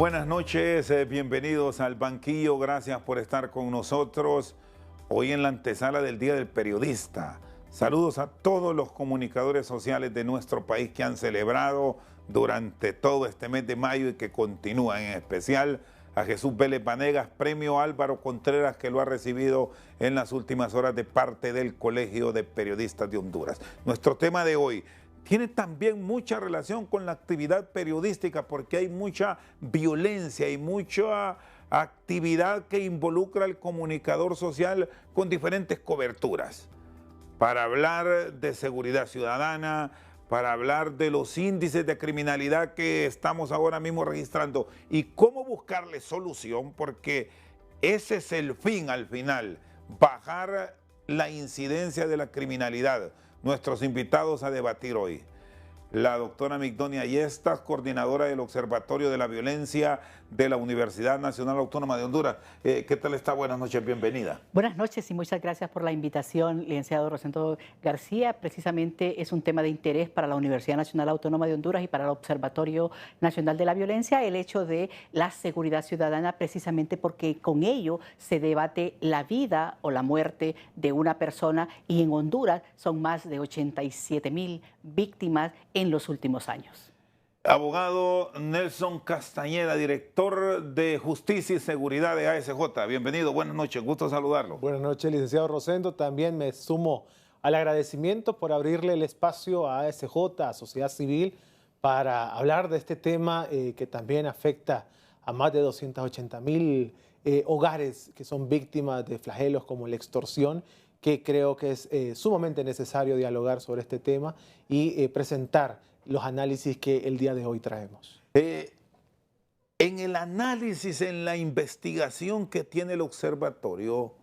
Buenas noches, bienvenidos al banquillo, gracias por estar con nosotros hoy en la antesala del Día del Periodista. Saludos a todos los comunicadores sociales de nuestro país que han celebrado durante todo este mes de mayo y que continúan, en especial a Jesús Vélez Vanegas, premio Álvaro Contreras, que lo ha recibido en las últimas horas de parte del Colegio de Periodistas de Honduras. Nuestro tema de hoy tiene también mucha relación con la actividad periodística porque hay mucha violencia y mucha actividad que involucra al comunicador social con diferentes coberturas. Para hablar de seguridad ciudadana, para hablar de los índices de criminalidad que estamos ahora mismo registrando y cómo buscarle solución, porque ese es el fin al final, bajar la incidencia de la criminalidad. Nuestros invitados a debatir hoy: la doctora Migdonia Yestas, coordinadora del Observatorio de la Violencia de la Universidad Nacional Autónoma de Honduras. ¿Qué tal está? Buenas noches, bienvenida. Buenas noches y muchas gracias por la invitación, licenciado Rosendo García. Precisamente es un tema de interés para la Universidad Nacional Autónoma de Honduras y para el Observatorio Nacional de la Violencia, el hecho de la seguridad ciudadana, precisamente porque con ello se debate la vida o la muerte de una persona, y en Honduras son más de 87,000 víctimas en los últimos años. Abogado Nelson Castañeda, director de Justicia y Seguridad de ASJ. Bienvenido, buenas noches, gusto saludarlo. Buenas noches, licenciado Rosendo. También me sumo al agradecimiento por abrirle el espacio a ASJ, a Sociedad Civil, para hablar de este tema que también afecta a más de 280,000 hogares que son víctimas de flagelos como la extorsión, que creo que es sumamente necesario dialogar sobre este tema y presentar los análisis que el día de hoy traemos. En el análisis, en la investigación que tiene el observatorio,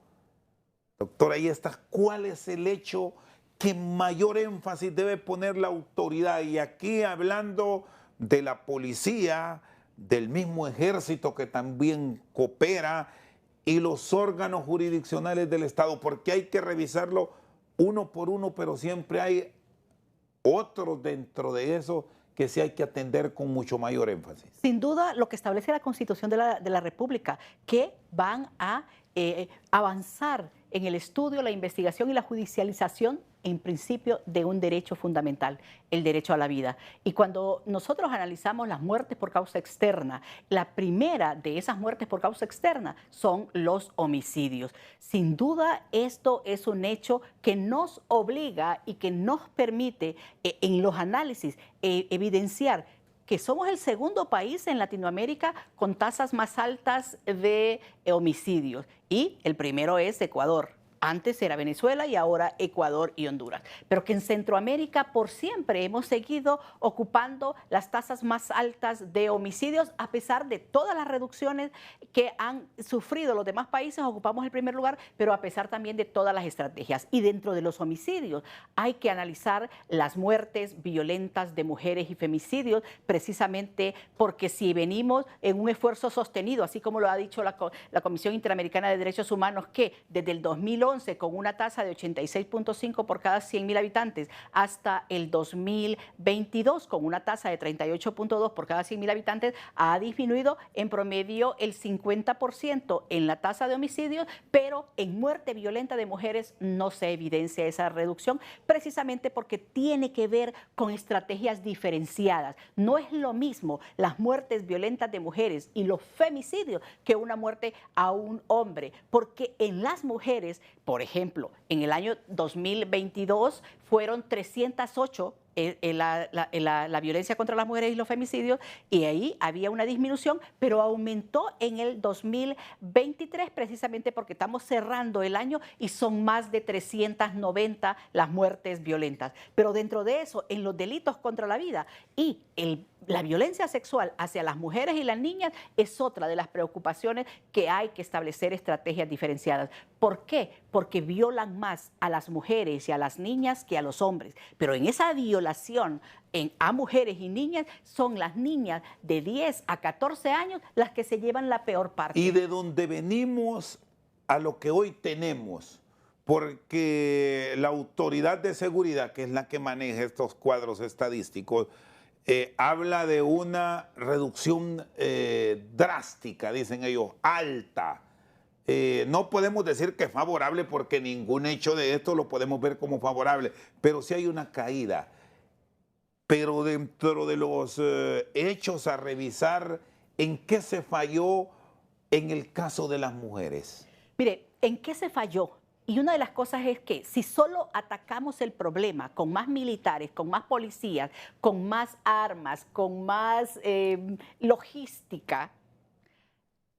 doctora Yestas, ¿cuál es el hecho que mayor énfasis debe poner la autoridad? Y aquí hablando de la policía, del mismo ejército que también coopera, y los órganos jurisdiccionales del Estado, porque hay que revisarlo uno por uno, pero siempre hay otros dentro de eso que sí hay que atender con mucho mayor énfasis. Sin duda, lo que establece la Constitución de la República, que van a avanzar en el estudio, la investigación y la judicialización, en principio, de un derecho fundamental, el derecho a la vida. Y cuando nosotros analizamos las muertes por causa externa, la primera de esas muertes por causa externa son los homicidios. Sin duda, esto es un hecho que nos obliga y que nos permite en los análisis evidenciar que somos el segundo país en Latinoamérica con tasas más altas de homicidios, y el primero es Ecuador. Antes era Venezuela y ahora Ecuador y Honduras. Pero que en Centroamérica por siempre hemos seguido ocupando las tasas más altas de homicidios, a pesar de todas las reducciones que han sufrido los demás países. Ocupamos el primer lugar, pero a pesar también de todas las estrategias. Y dentro de los homicidios hay que analizar las muertes violentas de mujeres y femicidios, precisamente porque si venimos en un esfuerzo sostenido, así como lo ha dicho la Comisión Interamericana de Derechos Humanos, que desde el 2011, con una tasa de 86.5 por cada 100,000 habitantes, hasta el 2022, con una tasa de 38.2 por cada 100,000 habitantes, ha disminuido en promedio el 50% en la tasa de homicidios, pero en muerte violenta de mujeres no se evidencia esa reducción, precisamente porque tiene que ver con estrategias diferenciadas. No es lo mismo las muertes violentas de mujeres y los femicidios que una muerte a un hombre, porque en las mujeres, por ejemplo, en el año 2022 fueron 308 la violencia contra las mujeres y los femicidios, y ahí había una disminución, pero aumentó en el 2023 precisamente porque estamos cerrando el año y son más de 390 las muertes violentas. Pero dentro de eso, en los delitos contra la vida y la violencia sexual hacia las mujeres y las niñas es otra de las preocupaciones que hay que establecer estrategias diferenciadas. ¿Por qué? Porque violan más a las mujeres y a las niñas que a los hombres. Pero en esa violación a mujeres y niñas, son las niñas de 10 a 14 años las que se llevan la peor parte. Y de donde venimos a lo que hoy tenemos, porque la autoridad de seguridad, que es la que maneja estos cuadros estadísticos, habla de una reducción drástica, dicen ellos, alta. No podemos decir que es favorable porque ningún hecho de esto lo podemos ver como favorable, pero sí hay una caída. Pero dentro de los hechos a revisar, ¿en qué se falló en el caso de las mujeres? Mire, ¿en qué se falló? Y una de las cosas es que si solo atacamos el problema con más militares, con más policías, con más armas, con más logística,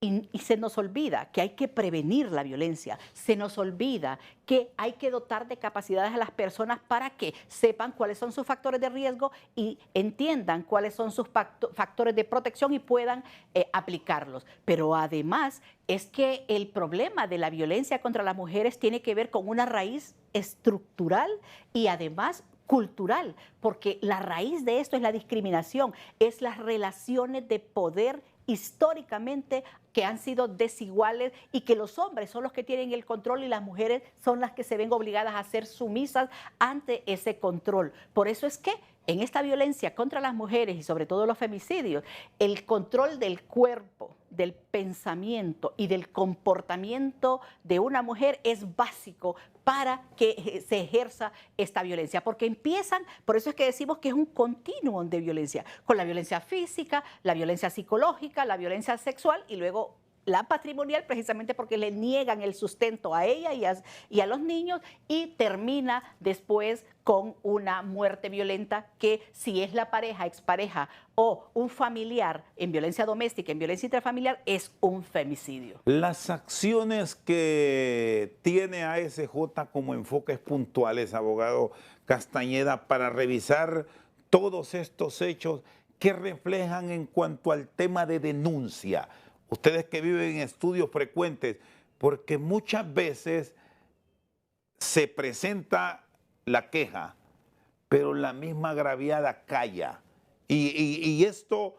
y se nos olvida que hay que prevenir la violencia, se nos olvida que hay que dotar de capacidades a las personas para que sepan cuáles son sus factores de riesgo y entiendan cuáles son sus factores de protección y puedan aplicarlos. Pero además es que el problema de la violencia contra las mujeres tiene que ver con una raíz estructural y además cultural, porque la raíz de esto es la discriminación, es las relaciones de poder históricamente que han sido desiguales y que los hombres son los que tienen el control y las mujeres son las que se ven obligadas a ser sumisas ante ese control. Por eso es que en esta violencia contra las mujeres y sobre todo los femicidios, el control del cuerpo, del pensamiento y del comportamiento de una mujer es básico para que se ejerza esta violencia, porque empiezan, por eso es que decimos que es un continuum de violencia, con la violencia física, la violencia psicológica, la violencia sexual y luego la patrimonial, precisamente porque le niegan el sustento a ella y a los niños, y termina después con una muerte violenta que, si es la pareja, expareja o un familiar en violencia doméstica, en violencia intrafamiliar, es un femicidio. Las acciones que tiene ASJ como enfoques puntuales, abogado Castañeda, para revisar todos estos hechos que reflejan en cuanto al tema de denuncia. Ustedes que viven en estudios frecuentes, porque muchas veces se presenta la queja, pero la misma agraviada calla. Y esto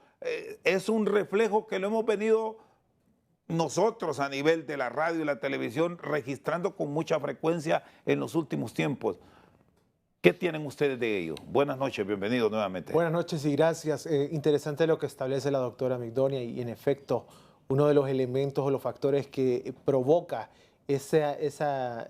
es un reflejo que lo hemos venido nosotros a nivel de la radio y la televisión registrando con mucha frecuencia en los últimos tiempos. ¿Qué tienen ustedes de ello? Buenas noches, bienvenidos nuevamente. Buenas noches y gracias. Interesante lo que establece la doctora Migdonia y en efecto, uno de los elementos o los factores que provoca esa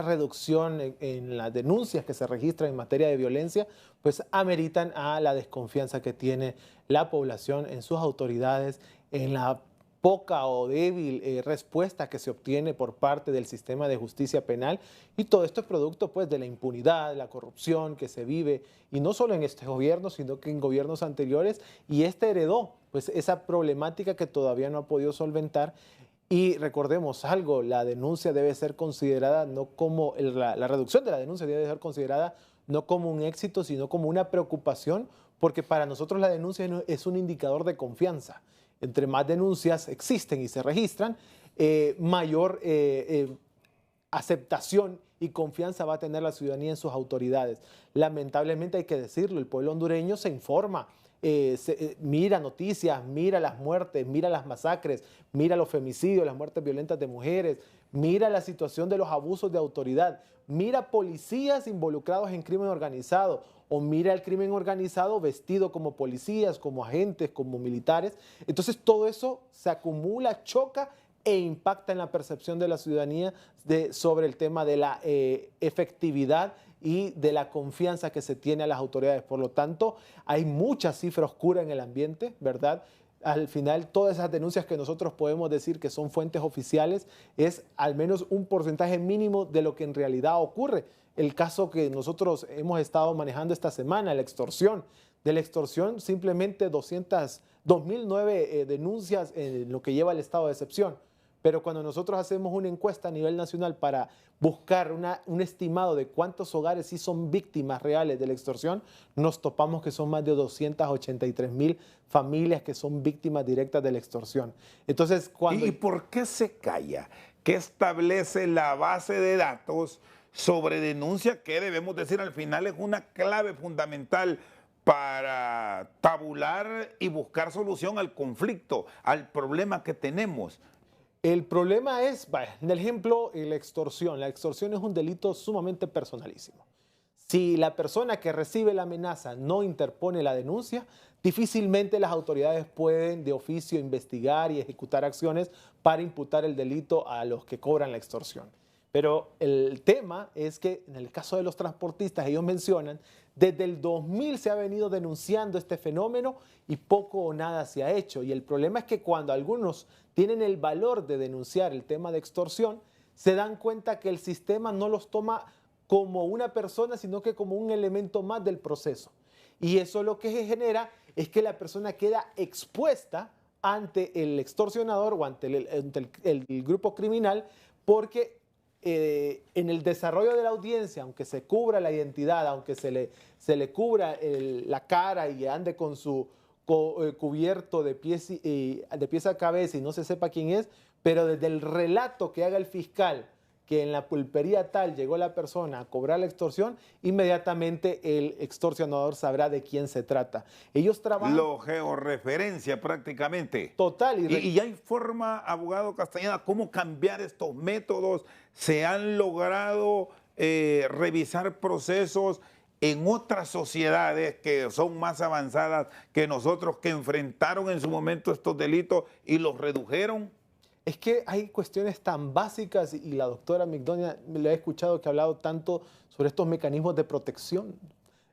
reducción en las denuncias que se registran en materia de violencia, pues ameritan a la desconfianza que tiene la población en sus autoridades, en la poca o débil respuesta que se obtiene por parte del sistema de justicia penal, y todo esto es producto pues de la impunidad, la corrupción que se vive, y no solo en este gobierno, sino que en gobiernos anteriores, y este heredó pues esa problemática que todavía no ha podido solventar. Y recordemos algo, la denuncia debe ser considerada no como, la reducción de la denuncia debe ser considerada no como un éxito, sino como una preocupación, porque para nosotros la denuncia es un indicador de confianza. Entre más denuncias existen y se registran, mayor aceptación y confianza va a tener la ciudadanía en sus autoridades. Lamentablemente hay que decirlo, el pueblo hondureño se informa, mira noticias, mira las muertes, mira las masacres, mira los femicidios, las muertes violentas de mujeres, mira la situación de los abusos de autoridad, mira policías involucrados en crimen organizado, o mira el crimen organizado vestido como policías, como agentes, como militares. Entonces todo eso se acumula, choca e impacta en la percepción de la ciudadanía sobre el tema de la efectividad y de la confianza que se tiene a las autoridades. Por lo tanto, hay mucha cifra oscura en el ambiente, ¿verdad? Al final, todas esas denuncias que nosotros podemos decir que son fuentes oficiales es al menos un porcentaje mínimo de lo que en realidad ocurre. El caso que nosotros hemos estado manejando esta semana, la extorsión. De la extorsión, simplemente 2.009 denuncias en lo que lleva el estado de excepción. Pero cuando nosotros hacemos una encuesta a nivel nacional para buscar un estimado de cuántos hogares sí son víctimas reales de la extorsión, nos topamos que son más de 283.000 familias que son víctimas directas de la extorsión. Entonces, ¿Y por qué se calla? ¿Qué establece la base de datos sobre denuncia que debemos decir al final es una clave fundamental para tabular y buscar solución al conflicto, al problema que tenemos? El problema es, en el ejemplo, la extorsión. La extorsión es un delito sumamente personalísimo. Si la persona que recibe la amenaza no interpone la denuncia, difícilmente las autoridades pueden de oficio investigar y ejecutar acciones para imputar el delito a los que cobran la extorsión. Pero el tema es que en el caso de los transportistas, ellos mencionan, desde el 2000 se ha venido denunciando este fenómeno y poco o nada se ha hecho. Y el problema es que cuando algunos tienen el valor de denunciar el tema de extorsión, se dan cuenta que el sistema no los toma como una persona, sino que como un elemento más del proceso. Y eso lo que genera es que la persona queda expuesta ante el extorsionador o ante el grupo criminal, porque en el desarrollo de la audiencia, aunque se cubra la identidad, aunque se le cubra la cara y ande con su cubierto de pies a cabeza y no se sepa quién es, pero desde el relato que haga el fiscal, que en la pulpería tal llegó la persona a cobrar la extorsión, inmediatamente el extorsionador sabrá de quién se trata. Ellos trabajan... Lo georreferencia prácticamente. Total. Y hay forma, abogado Castañeda, cómo cambiar estos métodos. ¿Se han logrado revisar procesos en otras sociedades que son más avanzadas que nosotros, que enfrentaron en su momento estos delitos y los redujeron? Es que hay cuestiones tan básicas y la doctora Migdonia, le he escuchado que ha hablado tanto sobre estos mecanismos de protección.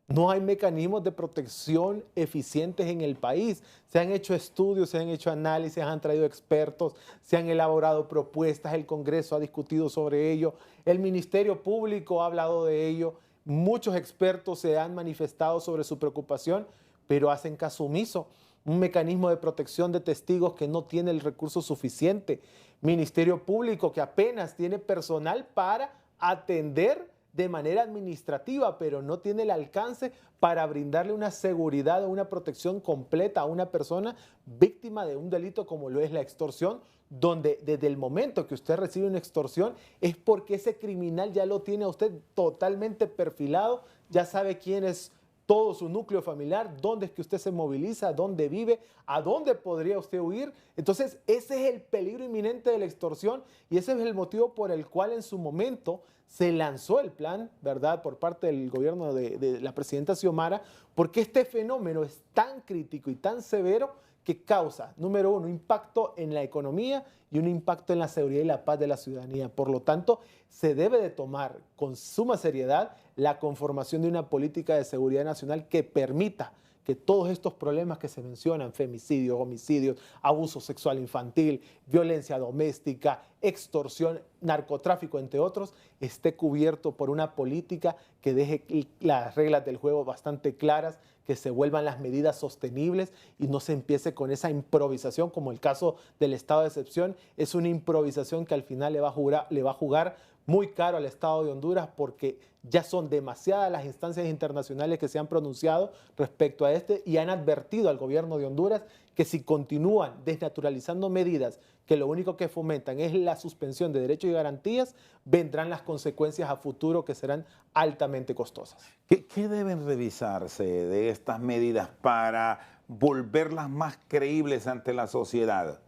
No hay mecanismos de protección eficientes en el país. Se han hecho estudios, se han hecho análisis, han traído expertos, se han elaborado propuestas, el Congreso ha discutido sobre ello, el Ministerio Público ha hablado de ello, muchos expertos se han manifestado sobre su preocupación, pero hacen caso omiso. Un mecanismo de protección de testigos que no tiene el recurso suficiente. Ministerio Público que apenas tiene personal para atender de manera administrativa, pero no tiene el alcance para brindarle una seguridad o una protección completa a una persona víctima de un delito como lo es la extorsión, donde desde el momento que usted recibe una extorsión es porque ese criminal ya lo tiene a usted totalmente perfilado, ya sabe quién es todo su núcleo familiar, dónde es que usted se moviliza, dónde vive, a dónde podría usted huir. Entonces, ese es el peligro inminente de la extorsión y ese es el motivo por el cual en su momento se lanzó el plan, ¿verdad?, por parte del gobierno de la presidenta Xiomara, porque este fenómeno es tan crítico y tan severo que causa, número uno, impacto en la economía y un impacto en la seguridad y la paz de la ciudadanía. Por lo tanto, se debe de tomar con suma seriedad la conformación de una política de seguridad nacional que permita que todos estos problemas que se mencionan, femicidios, homicidios, abuso sexual infantil, violencia doméstica, extorsión, narcotráfico, entre otros, esté cubierto por una política que deje las reglas del juego bastante claras, que se vuelvan las medidas sostenibles y no se empiece con esa improvisación, como el caso del estado de excepción. Es una improvisación que al final le va a jugar muy caro al Estado de Honduras, porque ya son demasiadas las instancias internacionales que se han pronunciado respecto a este y han advertido al gobierno de Honduras que si continúan desnaturalizando medidas que lo único que fomentan es la suspensión de derechos y garantías, vendrán las consecuencias a futuro que serán altamente costosas. ¿Qué deben revisarse de estas medidas para volverlas más creíbles ante la sociedad?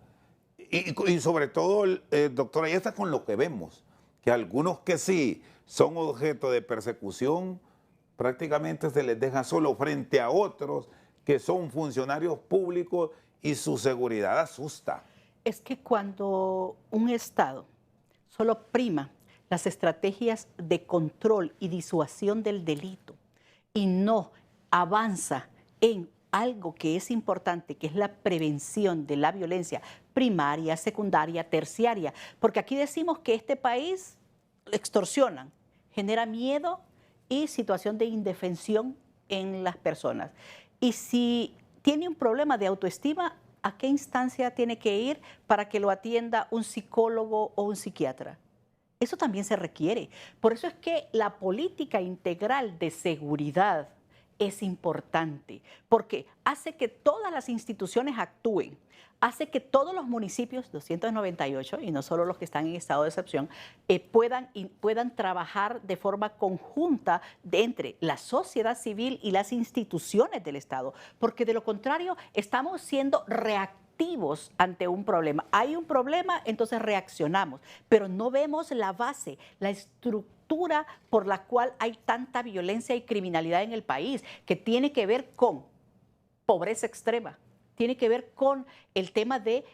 Y sobre todo, doctora, ya está con lo que vemos, que algunos que sí son objeto de persecución, prácticamente se les deja solo frente a otros que son funcionarios públicos y su seguridad asusta. Es que cuando un Estado solo prima las estrategias de control y disuasión del delito y no avanza en algo que es importante, que es la prevención de la violencia primaria, secundaria, terciaria, porque aquí decimos que este país extorsionan, genera miedo y situación de indefensión en las personas. Y si tiene un problema de autoestima, ¿a qué instancia tiene que ir para que lo atienda un psicólogo o un psiquiatra? Eso también se requiere. Por eso es que la política integral de seguridad es importante, porque hace que todas las instituciones actúen, hace que todos los municipios, 298, y no solo los que están en estado de excepción, puedan trabajar de forma conjunta entre la sociedad civil y las instituciones del Estado, porque de lo contrario estamos siendo reactivos ante un problema. Hay un problema, entonces reaccionamos, pero no vemos la base, la estructura estructura por la cual hay tanta violencia y criminalidad en el país, que tiene que ver con pobreza extrema, tiene que ver con el tema de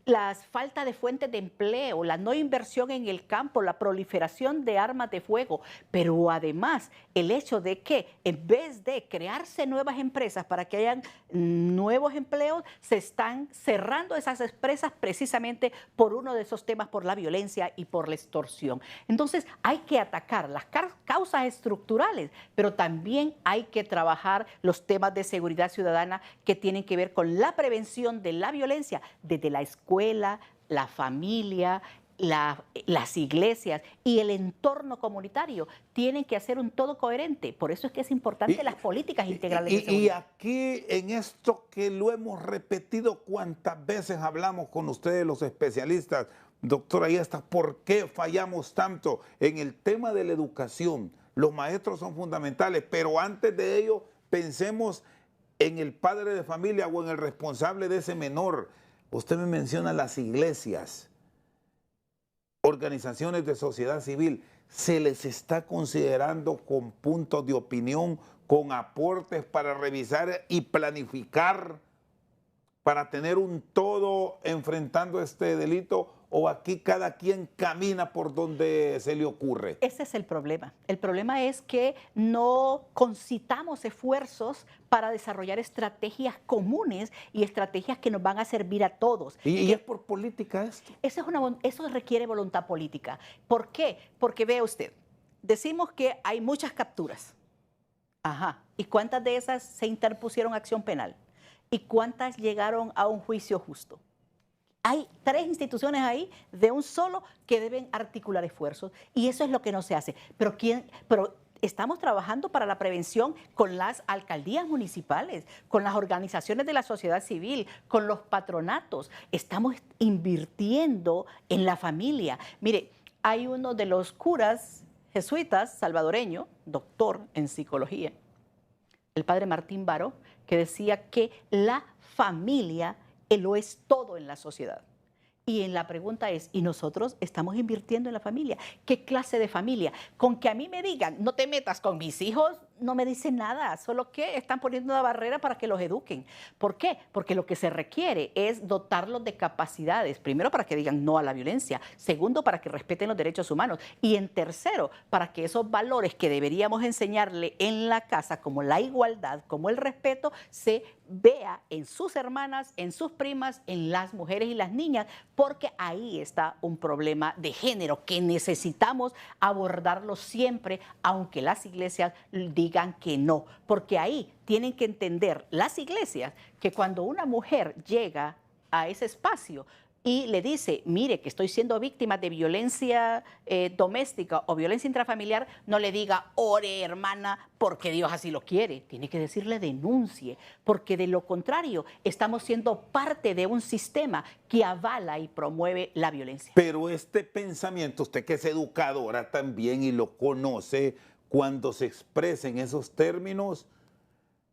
la falta de fuentes de empleo, la no inversión en el campo, la proliferación de armas de fuego, pero además el hecho de que en vez de crearse nuevas empresas para que hayan nuevos empleos, se están cerrando esas empresas precisamente por uno de esos temas, por la violencia y por la extorsión. Entonces hay que atacar las causas estructurales, pero también hay que trabajar los temas de seguridad ciudadana que tienen que ver con la prevención de la violencia desde la escuela, la familia, las iglesias y el entorno comunitario tienen que hacer un todo coherente. Por eso es que es importante las políticas integrales de seguridad. Y aquí en esto que lo hemos repetido cuántas veces hablamos con ustedes los especialistas, doctora Yesta, ¿por qué fallamos tanto en el tema de la educación? Los maestros son fundamentales, pero antes de ello pensemos en el padre de familia o en el responsable de ese menor. Usted me menciona las iglesias, organizaciones de sociedad civil. ¿Se les está considerando con puntos de opinión, con aportes para revisar y planificar, para tener un todo enfrentando este delito? ¿O aquí cada quien camina por donde se le ocurre? Ese es el problema. El problema es que no concitamos esfuerzos para desarrollar estrategias comunes y estrategias que nos van a servir a todos. ¿Y es por política esto? Eso requiere voluntad política. ¿Por qué? Porque vea usted, decimos que hay muchas capturas. Ajá. ¿Y cuántas de esas se interpusieron acción penal? ¿Y cuántas llegaron a un juicio justo? Hay 3 instituciones ahí de un solo que deben articular esfuerzos y eso es lo que no se hace. Pero estamos trabajando para la prevención con las alcaldías municipales, con las organizaciones de la sociedad civil, con los patronatos. Estamos invirtiendo en la familia. Mire, hay uno de los curas jesuitas salvadoreño, doctor en psicología, el padre Martín Baró, que decía que la familia lo es todo en la sociedad. Y la pregunta es, ¿y nosotros estamos invirtiendo en la familia? ¿Qué clase de familia? Con que a mí me digan, no te metas con mis hijos, no me dicen nada, solo que están poniendo una barrera para que los eduquen. ¿Por qué? Porque lo que se requiere es dotarlos de capacidades, primero para que digan no a la violencia, segundo para que respeten los derechos humanos y en tercero para que esos valores que deberíamos enseñarle en la casa, como la igualdad, como el respeto, se vea en sus hermanas, en sus primas, en las mujeres y las niñas, porque ahí está un problema de género que necesitamos abordarlo siempre, aunque las iglesias digan que no, porque ahí tienen que entender las iglesias que cuando una mujer llega a ese espacio y le dice, mire que estoy siendo víctima de violencia doméstica o violencia intrafamiliar, no le diga, ore hermana, porque Dios así lo quiere. Tiene que decirle denuncie, porque de lo contrario estamos siendo parte de un sistema que avala y promueve la violencia. Pero este pensamiento, usted que es educadora también y lo conoce, cuando se expresa en esos términos,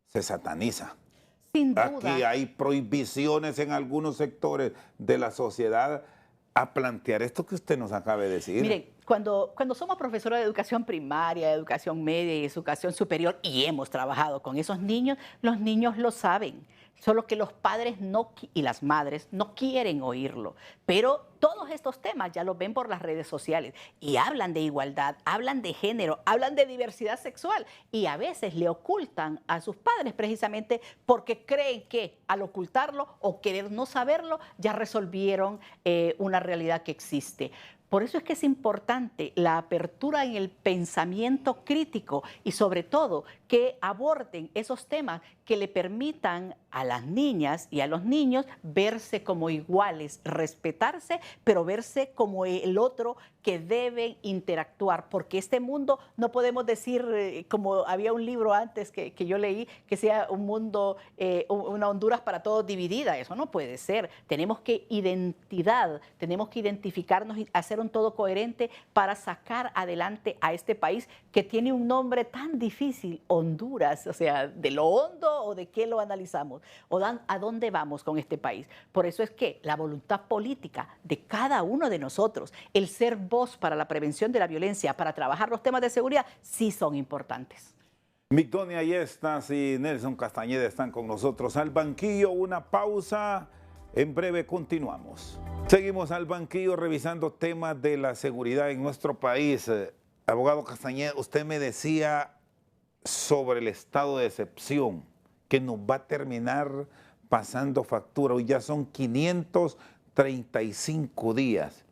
se sataniza. Sin duda. Aquí hay prohibiciones en algunos sectores de la sociedad a plantear esto que usted nos acaba de decir. Miren, cuando somos profesores de educación primaria, de educación media y educación superior y hemos trabajado con esos niños, los niños lo saben. Solo que los padres y las madres no quieren oírlo. Pero todos estos temas ya los ven por las redes sociales y hablan de igualdad, hablan de género, hablan de diversidad sexual y a veces le ocultan a sus padres precisamente porque creen que al ocultarlo o querer no saberlo ya resolvieron una realidad que existe. Por eso es que es importante la apertura en el pensamiento crítico y sobre todo que aborden esos temas que le permitan a las niñas y a los niños verse como iguales, respetarse, pero verse como el otro que deben interactuar, porque este mundo no podemos decir, como había un libro antes que yo leí, que sea un mundo, una Honduras para todos dividida, eso no puede ser. Tenemos que identificarnos y hacer hacer un todo coherente para sacar adelante a este país que tiene un nombre tan difícil, Honduras, o sea, de lo hondo o de qué lo analizamos, o a dónde vamos con este país. Por eso es que la voluntad política de cada uno de nosotros, el ser voz para la prevención de la violencia, para trabajar los temas de seguridad, sí son importantes. Migdonia Yestas y Nelson Castañeda están con nosotros. Al banquillo, una pausa. En breve continuamos. Seguimos al banquillo revisando temas de la seguridad en nuestro país. Abogado Castañeda, usted me decía sobre el estado de excepción que nos va a terminar pasando factura. Hoy ya son 535 días.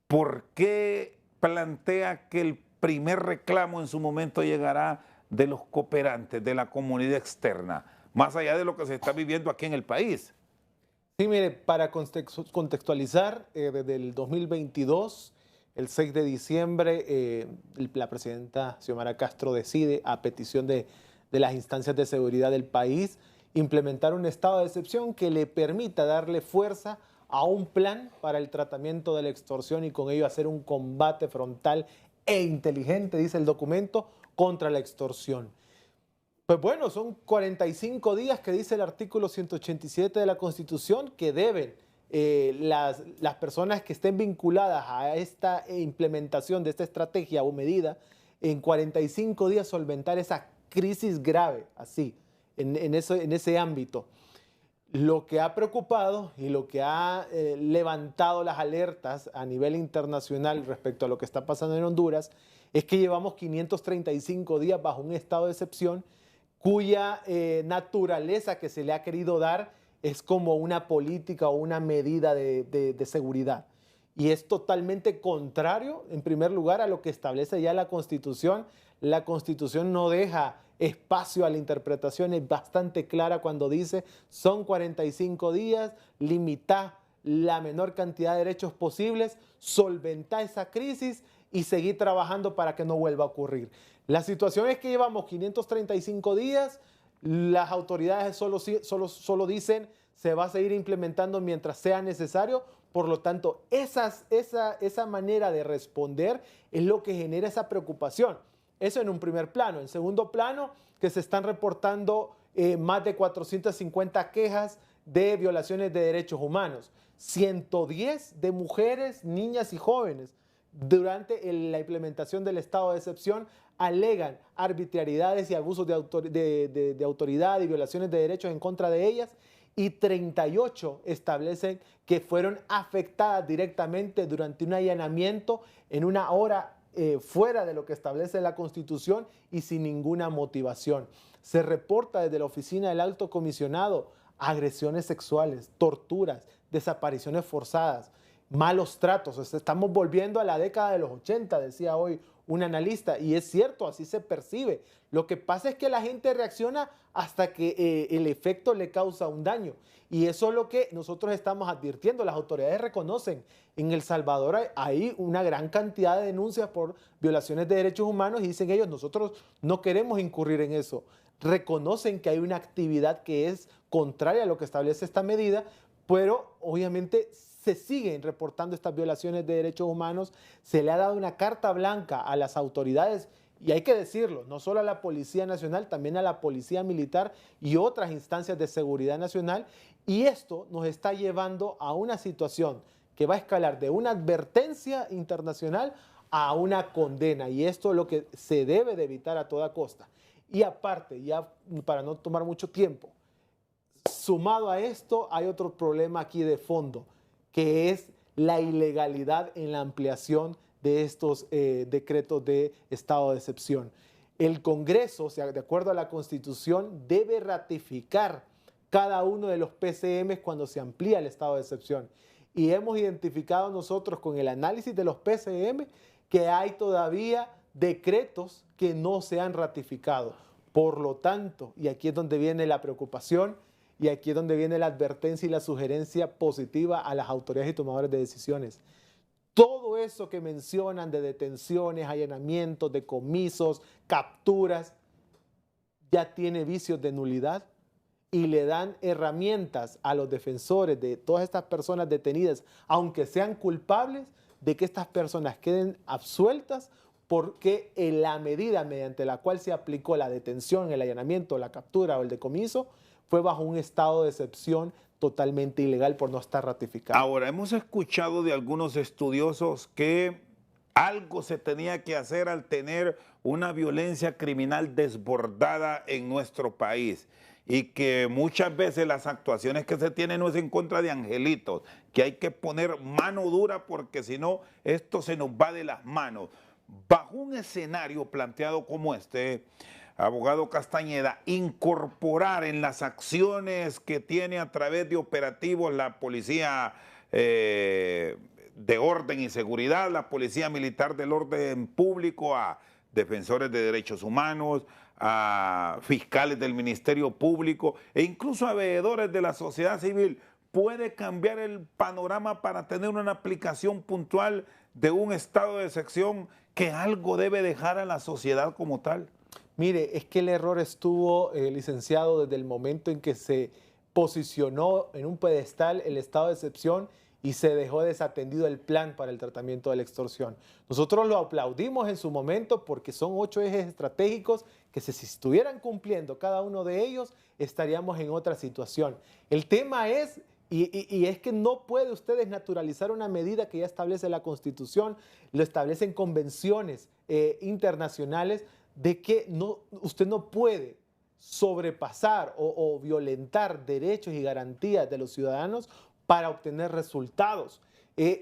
¿Por qué plantea que el primer reclamo en su momento llegará de los cooperantes, de la comunidad externa, más allá de lo que se está viviendo aquí en el país? Sí, mire, para contextualizar, desde el 2022, el 6 de diciembre, la presidenta Xiomara Castro decide, a petición de las instancias de seguridad del país, implementar un estado de excepción que le permita darle fuerza a un plan para el tratamiento de la extorsión y con ello hacer un combate frontal e inteligente, dice el documento, contra la extorsión. Pues bueno, son 45 días que dice el artículo 187 de la Constitución que deben las personas que estén vinculadas a esta implementación de esta estrategia o medida, en 45 días solventar esa crisis grave, así, en ese ámbito. Lo que ha preocupado y lo que ha levantado las alertas a nivel internacional respecto a lo que está pasando en Honduras es que llevamos 535 días bajo un estado de excepción cuya naturaleza que se le ha querido dar es como una política o una medida de seguridad. Y es totalmente contrario, en primer lugar, a lo que establece ya la Constitución. La Constitución no deja espacio a la interpretación, es bastante clara cuando dice son 45 días, limita la menor cantidad de derechos posibles, solventar esa crisis y seguir trabajando para que no vuelva a ocurrir. La situación es que llevamos 535 días, las autoridades solo dicen se va a seguir implementando mientras sea necesario, por lo tanto esa manera de responder es lo que genera esa preocupación. Eso en un primer plano. En segundo plano, que se están reportando más de 450 quejas de violaciones de derechos humanos, 110 de mujeres, niñas y jóvenes. Durante la implementación del estado de excepción alegan arbitrariedades y abusos de autoridad y violaciones de derechos en contra de ellas, y 38 establecen que fueron afectadas directamente durante un allanamiento en una hora fuera de lo que establece la Constitución y sin ninguna motivación. Se reporta desde la oficina del Alto Comisionado agresiones sexuales, torturas, desapariciones forzadas, malos tratos. O sea, estamos volviendo a la década de los 80, decía hoy un analista, y es cierto, así se percibe. Lo que pasa es que la gente reacciona hasta que el efecto le causa un daño. Y eso es lo que nosotros estamos advirtiendo. Las autoridades reconocen, en El Salvador hay una gran cantidad de denuncias por violaciones de derechos humanos y dicen ellos, nosotros no queremos incurrir en eso. Reconocen que hay una actividad que es contraria a lo que establece esta medida, pero obviamente se siguen reportando estas violaciones de derechos humanos. Se le ha dado una carta blanca a las autoridades, y hay que decirlo, no solo a la Policía Nacional, también a la Policía Militar y otras instancias de seguridad nacional, y esto nos está llevando a una situación que va a escalar de una advertencia internacional a una condena, y esto es lo que se debe de evitar a toda costa. Y aparte, ya para no tomar mucho tiempo, sumado a esto hay otro problema aquí de fondo, que es la ilegalidad en la ampliación de estos decretos de estado de excepción. El Congreso, o sea, de acuerdo a la Constitución, debe ratificar cada uno de los PCM cuando se amplía el estado de excepción. Y hemos identificado nosotros con el análisis de los PCM que hay todavía decretos que no se han ratificado. Por lo tanto, y aquí es donde viene la preocupación, y aquí es donde viene la advertencia y la sugerencia positiva a las autoridades y tomadores de decisiones. Todo eso que mencionan de detenciones, allanamientos, decomisos, capturas, ya tiene vicios de nulidad y le dan herramientas a los defensores de todas estas personas detenidas, aunque sean culpables, de que estas personas queden absueltas porque la medida mediante la cual se aplicó la detención, el allanamiento, la captura o el decomiso fue bajo un estado de excepción totalmente ilegal por no estar ratificado. Ahora, hemos escuchado de algunos estudiosos que algo se tenía que hacer al tener una violencia criminal desbordada en nuestro país y que muchas veces las actuaciones que se tienen no es en contra de angelitos, que hay que poner mano dura porque si no, esto se nos va de las manos. Bajo un escenario planteado como este, abogado Castañeda, incorporar en las acciones que tiene a través de operativos la policía de orden y seguridad, la policía militar del orden público, a defensores de derechos humanos, a fiscales del Ministerio Público e incluso a veedores de la sociedad civil, puede cambiar el panorama para tener una aplicación puntual de un estado de excepción que algo debe dejar a la sociedad como tal? Mire, es que el error estuvo, licenciado, desde el momento en que se posicionó en un pedestal el estado de excepción y se dejó desatendido el plan para el tratamiento de la extorsión. Nosotros lo aplaudimos en su momento porque son 8 ejes estratégicos que si estuvieran cumpliendo cada uno de ellos, estaríamos en otra situación. El tema es, y es que no puede usted desnaturalizar una medida que ya establece la Constitución, lo establecen convenciones internacionales, de que usted no puede sobrepasar o violentar derechos y garantías de los ciudadanos para obtener resultados.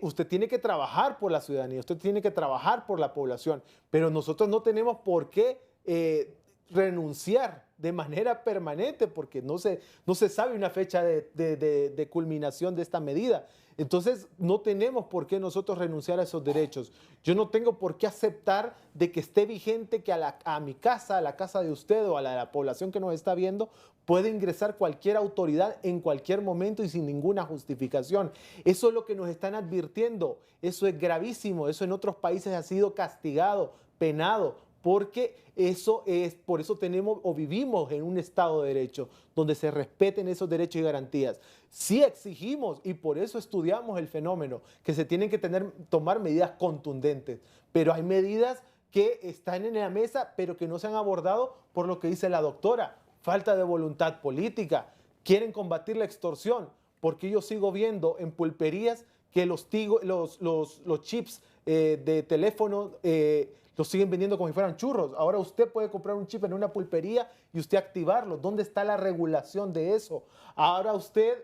Usted tiene que trabajar por la ciudadanía, usted tiene que trabajar por la población, pero nosotros no tenemos por qué renunciar de manera permanente porque no se sabe una fecha de culminación de esta medida. Entonces no tenemos por qué nosotros renunciar a esos derechos. Yo no tengo por qué aceptar de que esté vigente que a mi casa, a la casa de usted o a la población que nos está viendo, puede ingresar cualquier autoridad en cualquier momento y sin ninguna justificación. Eso es lo que nos están advirtiendo. Eso es gravísimo. Eso en otros países ha sido castigado, penado, porque por eso tenemos o vivimos en un Estado de Derecho, donde se respeten esos derechos y garantías. Sí exigimos, y por eso estudiamos el fenómeno, que se tienen que tomar medidas contundentes, pero hay medidas que están en la mesa, pero que no se han abordado por lo que dice la doctora. Falta de voluntad política, quieren combatir la extorsión, porque yo sigo viendo en pulperías que los chips de teléfono los siguen vendiendo como si fueran churros. Ahora usted puede comprar un chip en una pulpería y usted activarlo. ¿Dónde está la regulación de eso? Ahora usted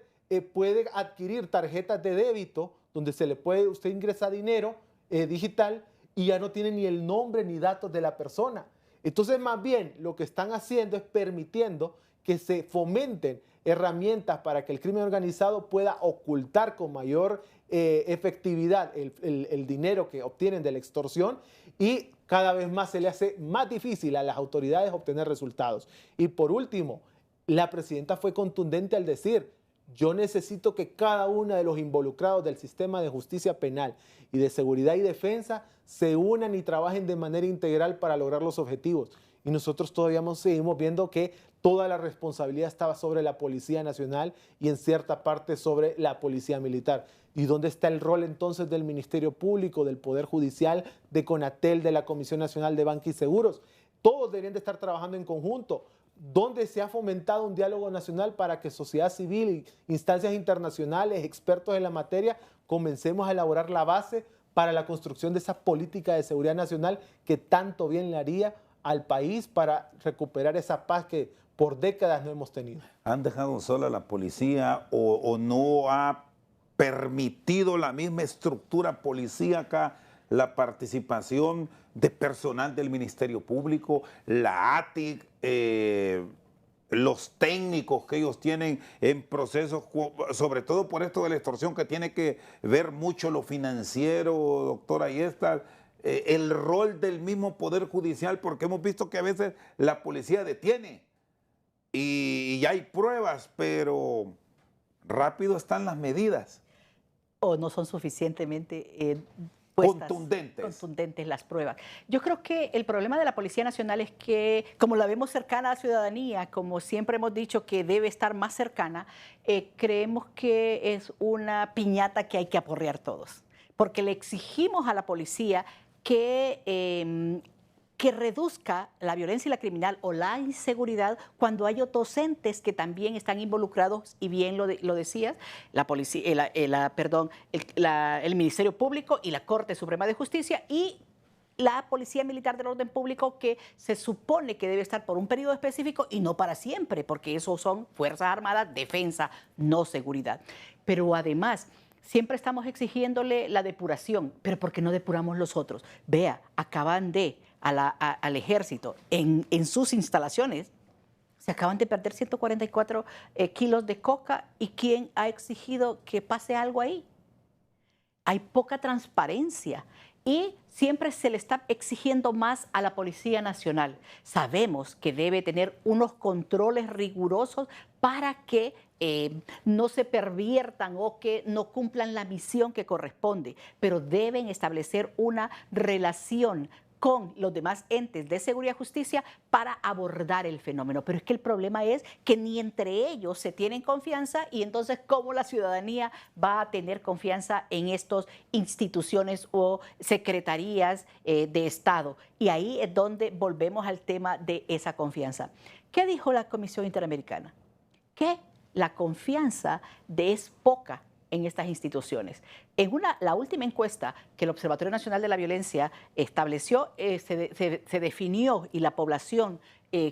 puede adquirir tarjetas de débito donde usted ingresa dinero digital y ya no tiene ni el nombre ni datos de la persona. Entonces, más bien, lo que están haciendo es permitiendo que se fomenten herramientas para que el crimen organizado pueda ocultar con mayor efectividad el dinero que obtienen de la extorsión y cada vez más se le hace más difícil a las autoridades obtener resultados. Y por último, la presidenta fue contundente al decir: yo necesito que cada uno de los involucrados del sistema de justicia penal y de seguridad y defensa se unan y trabajen de manera integral para lograr los objetivos. Y nosotros todavía seguimos viendo que toda la responsabilidad estaba sobre la Policía Nacional y en cierta parte sobre la Policía Militar. ¿Y dónde está el rol entonces del Ministerio Público, del Poder Judicial, de CONATEL, de la Comisión Nacional de Banca y Seguros? Todos deberían de estar trabajando en conjunto. ¿Dónde se ha fomentado un diálogo nacional para que sociedad civil, instancias internacionales, expertos en la materia, comencemos a elaborar la base para la construcción de esa política de seguridad nacional que tanto bien le haría al país para recuperar esa paz que por décadas no hemos tenido? ¿Han dejado sola a la policía o no ha permitido la misma estructura policíaca la participación de personal del Ministerio Público, la ATIC, los técnicos que ellos tienen en procesos, sobre todo por esto de la extorsión que tiene que ver mucho lo financiero, doctora Ayestar, el rol del mismo Poder Judicial, porque hemos visto que a veces la policía detiene y hay pruebas, pero rápido están las medidas. O no son suficientemente contundentes las pruebas. Yo creo que el problema de la Policía Nacional es que, como la vemos cercana a la ciudadanía, como siempre hemos dicho que debe estar más cercana, creemos que es una piñata que hay que aporrear todos. porque le exigimos a la policía que reduzca la violencia y la criminal o la inseguridad cuando hay otros entes que también están involucrados, y bien lo decías, la policía, el Ministerio Público y la Corte Suprema de Justicia y la Policía Militar del Orden Público, que se supone que debe estar por un periodo específico y no para siempre, porque eso son Fuerzas Armadas, defensa, no seguridad. Pero además, siempre estamos exigiéndole la depuración, pero ¿por qué no depuramos los otros? Vea, acaban al ejército en sus instalaciones, se acaban de perder 144 kilos de coca, y ¿quién ha exigido que pase algo ahí? Hay poca transparencia y siempre se le está exigiendo más a la Policía Nacional. Sabemos que debe tener unos controles rigurosos para que no se perviertan o que no cumplan la misión que corresponde, pero deben establecer una relación con los demás entes de seguridad y justicia para abordar el fenómeno. Pero es que el problema es que ni entre ellos se tienen confianza, y entonces ¿cómo la ciudadanía va a tener confianza en estas instituciones o secretarías de Estado? Y ahí es donde volvemos al tema de esa confianza. ¿Qué dijo la Comisión Interamericana? Que la confianza es poca en estas instituciones. En la última encuesta que el Observatorio Nacional de la Violencia estableció, se definió, y la población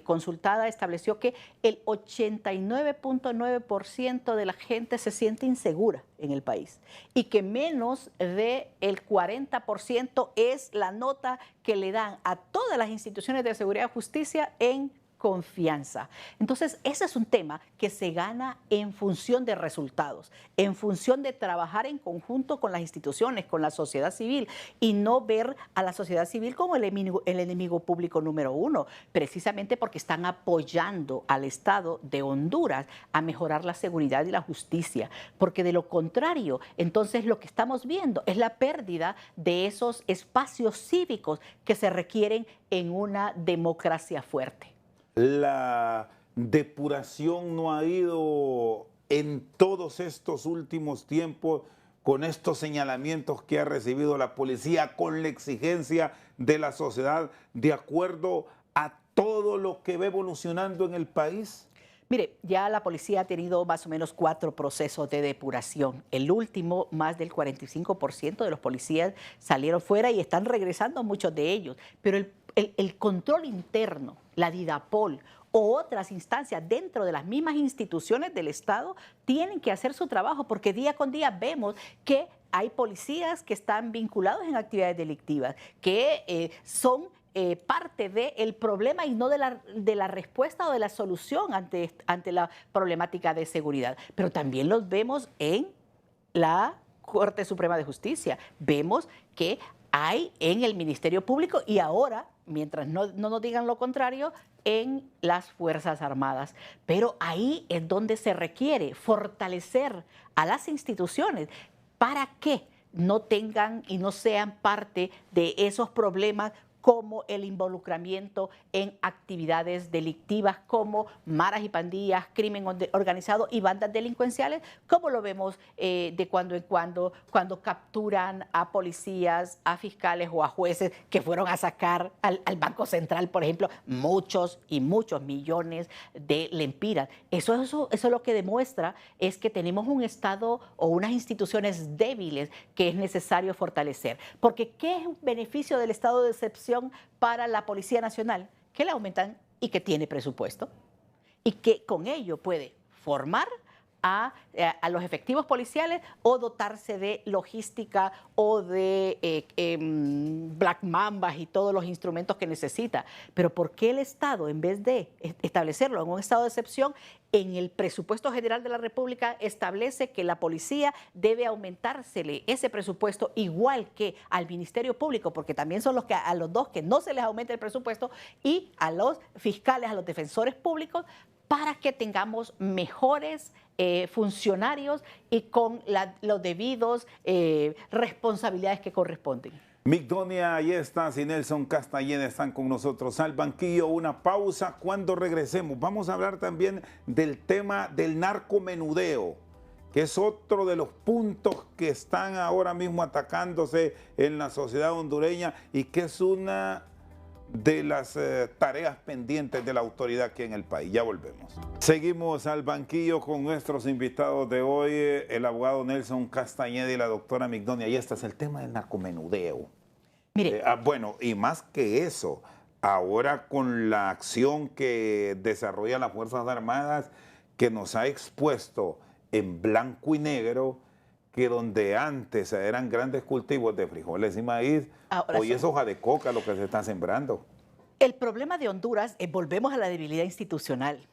consultada estableció que el 89.9% de la gente se siente insegura en el país, y que menos del 40% es la nota que le dan a todas las instituciones de seguridad y justicia en confianza. Entonces, ese es un tema que se gana en función de resultados, en función de trabajar en conjunto con las instituciones, con la sociedad civil, y no ver a la sociedad civil como el enemigo público número uno, precisamente porque están apoyando al Estado de Honduras a mejorar la seguridad y la justicia, porque de lo contrario, entonces lo que estamos viendo es la pérdida de esos espacios cívicos que se requieren en una democracia fuerte. La depuración no ha ido en todos estos últimos tiempos con estos señalamientos que ha recibido la policía, con la exigencia de la sociedad, de acuerdo a todo lo que va evolucionando en el país. Mire, ya la policía ha tenido más o menos 4 procesos de depuración. El último, más del 45% de los policías salieron fuera y están regresando muchos de ellos. Pero el control interno, la DIDAPOL o otras instancias dentro de las mismas instituciones del Estado tienen que hacer su trabajo, porque día con día vemos que hay policías que están vinculados en actividades delictivas, que son parte del problema y no de la respuesta o de la solución ante la problemática de seguridad. Pero también los vemos en la Corte Suprema de Justicia. Vemos que hay en el Ministerio Público y ahora, mientras no nos digan lo contrario, en las Fuerzas Armadas. Pero ahí es donde se requiere fortalecer a las instituciones para que no tengan y no sean parte de esos problemas, como el involucramiento en actividades delictivas como maras y pandillas, crimen organizado y bandas delincuenciales, como lo vemos de cuando en cuando capturan a policías, a fiscales o a jueces que fueron a sacar al Banco Central, por ejemplo, muchos y muchos millones de lempiras. Eso lo que demuestra es que tenemos un Estado o unas instituciones débiles que es necesario fortalecer. Porque ¿qué es un beneficio del estado de excepción para la Policía Nacional? Que le aumentan y que tiene presupuesto y que con ello puede formar a los efectivos policiales o dotarse de logística o de Black Mambas y todos los instrumentos que necesita. Pero ¿por qué el Estado, en vez de establecerlo en un estado de excepción, en el presupuesto general de la República establece que la policía debe aumentársele ese presupuesto igual que al Ministerio Público, porque también son a los dos que no se les aumenta el presupuesto, y a los fiscales, a los defensores públicos, para que tengamos mejores funcionarios y con los debidos responsabilidades que corresponden? Migdonia Ayestas y Nelson Castellén están con nosotros al banquillo. Una pausa. Cuando regresemos vamos a hablar también del tema del narcomenudeo que es otro de los puntos que están ahora mismo atacándose en la sociedad hondureña y que es una de las tareas pendientes de la autoridad aquí en el país. Ya volvemos. Seguimos al banquillo con nuestros invitados de hoy, el abogado Nelson Castañeda y la doctora Migdonia. Y este es el tema del narcomenudeo. Mire. Bueno, y más que eso, ahora con la acción que desarrollan las Fuerzas Armadas, que nos ha expuesto en blanco y negro, que donde antes eran grandes cultivos de frijoles y maíz, hoy es hoja de coca lo que se está sembrando. El problema de Honduras, volvemos a la debilidad institucional.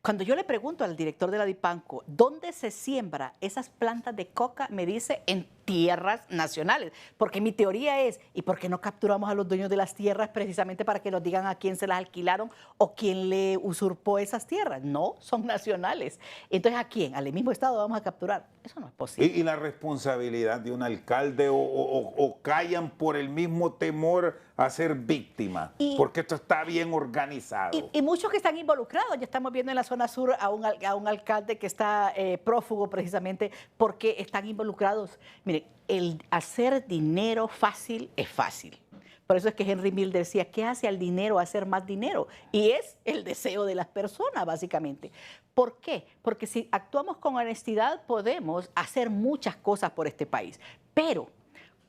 Cuando yo le pregunto al director de la DIPANCO, ¿dónde se siembra esas plantas de coca? Me dice, en tierras nacionales. Porque mi teoría es, ¿y por qué no capturamos a los dueños de las tierras precisamente para que nos digan a quién se las alquilaron o quién le usurpó esas tierras? No, son nacionales. Entonces, ¿a quién? ¿Al mismo Estado vamos a capturar? Eso no es posible. ¿Y la responsabilidad de un alcalde o callan por el mismo temor a ser víctima? Porque esto está bien organizado. Y muchos que están involucrados. Ya estamos viendo en la zona sur a un alcalde que está prófugo precisamente porque están involucrados. Mire, el hacer dinero fácil es fácil. Por eso es que Henry Mill decía, ¿qué hace al dinero hacer más dinero? Y es el deseo de las personas, básicamente. ¿Por qué? Porque si actuamos con honestidad podemos hacer muchas cosas por este país. Pero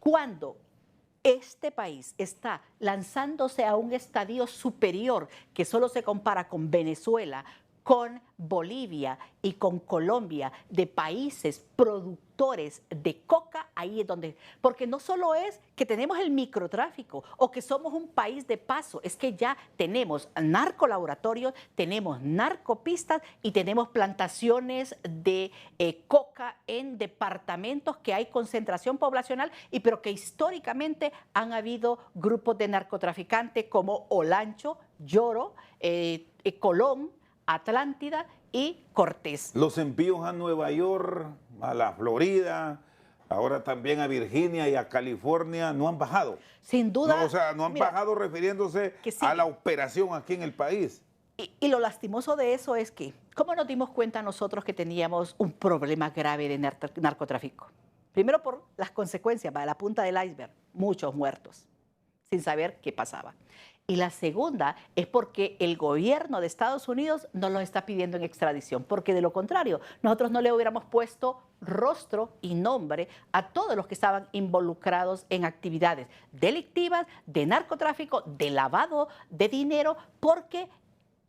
cuando este país está lanzándose a un estadio superior que solo se compara con Venezuela, con Bolivia y con Colombia, de países productores de coca, ahí es donde, porque no solo es que tenemos el microtráfico o que somos un país de paso, es que ya tenemos narcolaboratorios, tenemos narcopistas y tenemos plantaciones de coca en departamentos que hay concentración poblacional, pero que históricamente han habido grupos de narcotraficantes como Olancho, Lloro, Colón, Atlántida y Cortés. Los envíos a Nueva York, a la Florida, ahora también a Virginia y a California no han bajado. Sin duda. No, o sea, no han bajado refiriéndose a la operación aquí en el país. Y lo lastimoso de eso es que, ¿cómo nos dimos cuenta nosotros que teníamos un problema grave de narcotráfico? Primero por las consecuencias, para la punta del iceberg, muchos muertos, sin saber qué pasaba. Y la segunda es porque el gobierno de Estados Unidos no lo está pidiendo en extradición, porque de lo contrario, nosotros no le hubiéramos puesto rostro y nombre a todos los que estaban involucrados en actividades delictivas, de narcotráfico, de lavado de dinero, porque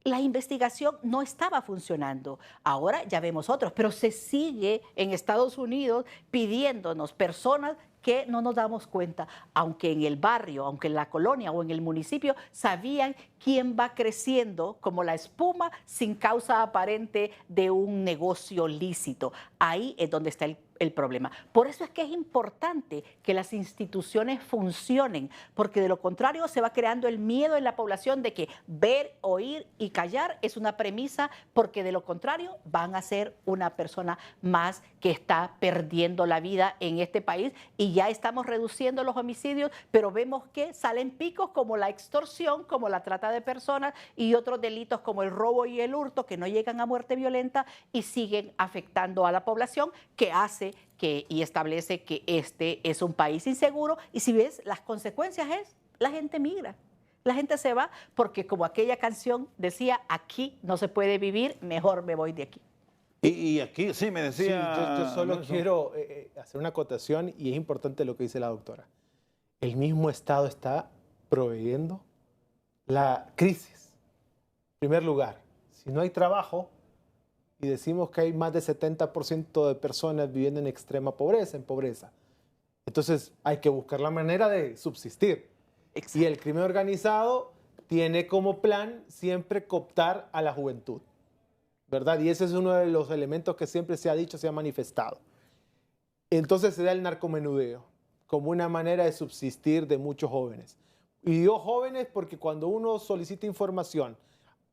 la investigación no estaba funcionando. Ahora ya vemos otros, pero se sigue en Estados Unidos pidiéndonos personas que no nos damos cuenta, aunque en el barrio, aunque en la colonia o en el municipio, sabían quién va creciendo como la espuma sin causa aparente de un negocio lícito. Ahí es donde está el problema. Por eso es que es importante que las instituciones funcionen, porque de lo contrario se va creando el miedo en la población de que ver, oír y callar es una premisa, porque de lo contrario van a ser una persona más que está perdiendo la vida en este país, y ya estamos reduciendo los homicidios, pero vemos que salen picos como la extorsión, como la trata de personas y otros delitos como el robo y el hurto que no llegan a muerte violenta y siguen afectando a la población, que hace y establece que este es un país inseguro. Y si ves, las consecuencias es la gente migra. La gente se va porque, como aquella canción decía, aquí no se puede vivir, mejor me voy de aquí. Y aquí sí me decía... Sí, yo solo quiero hacer una acotación, y es importante lo que dice la doctora. El mismo Estado está proveyendo la crisis. En primer lugar, si no hay trabajo y decimos que hay más de 70% de personas viviendo en extrema pobreza, en pobreza, entonces hay que buscar la manera de subsistir. Exacto. Y el crimen organizado tiene como plan siempre cooptar a la juventud, ¿verdad? Y ese es uno de los elementos que siempre se ha dicho, se ha manifestado. Entonces se da el narcomenudeo como una manera de subsistir de muchos jóvenes. Y digo jóvenes porque cuando uno solicita información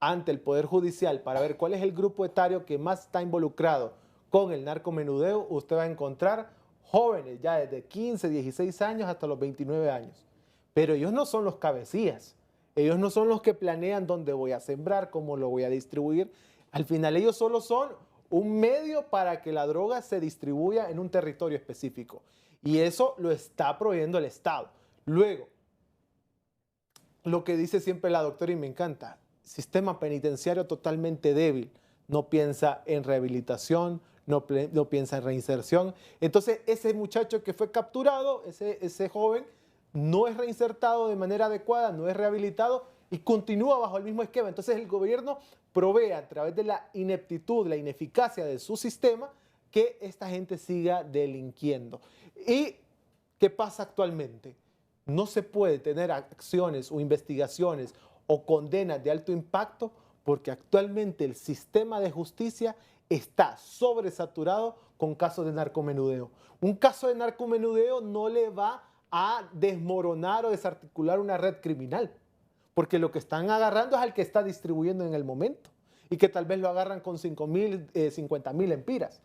ante el Poder Judicial para ver cuál es el grupo etario que más está involucrado con el narcomenudeo, usted va a encontrar jóvenes ya desde 15, 16 años hasta los 29 años. Pero ellos no son los cabecillas. Ellos no son los que planean dónde voy a sembrar, cómo lo voy a distribuir. Al final ellos solo son un medio para que la droga se distribuya en un territorio específico. Y eso lo está proveyendo el Estado. Luego, lo que dice siempre la doctora y me encanta, sistema penitenciario totalmente débil, no piensa en rehabilitación, no piensa en reinserción. Entonces, ese muchacho que fue capturado, ese joven, no es reinsertado de manera adecuada, no es rehabilitado y continúa bajo el mismo esquema. Entonces, el gobierno provee a través de la ineptitud, la ineficacia de su sistema, que esta gente siga delinquiendo. ¿Y qué pasa actualmente? No se puede tener acciones o investigaciones o condenas de alto impacto porque actualmente el sistema de justicia está sobresaturado con casos de narcomenudeo. Un caso de narcomenudeo no le va a desmoronar o desarticular una red criminal, porque lo que están agarrando es al que está distribuyendo en el momento y que tal vez lo agarran con 50,000 empiras.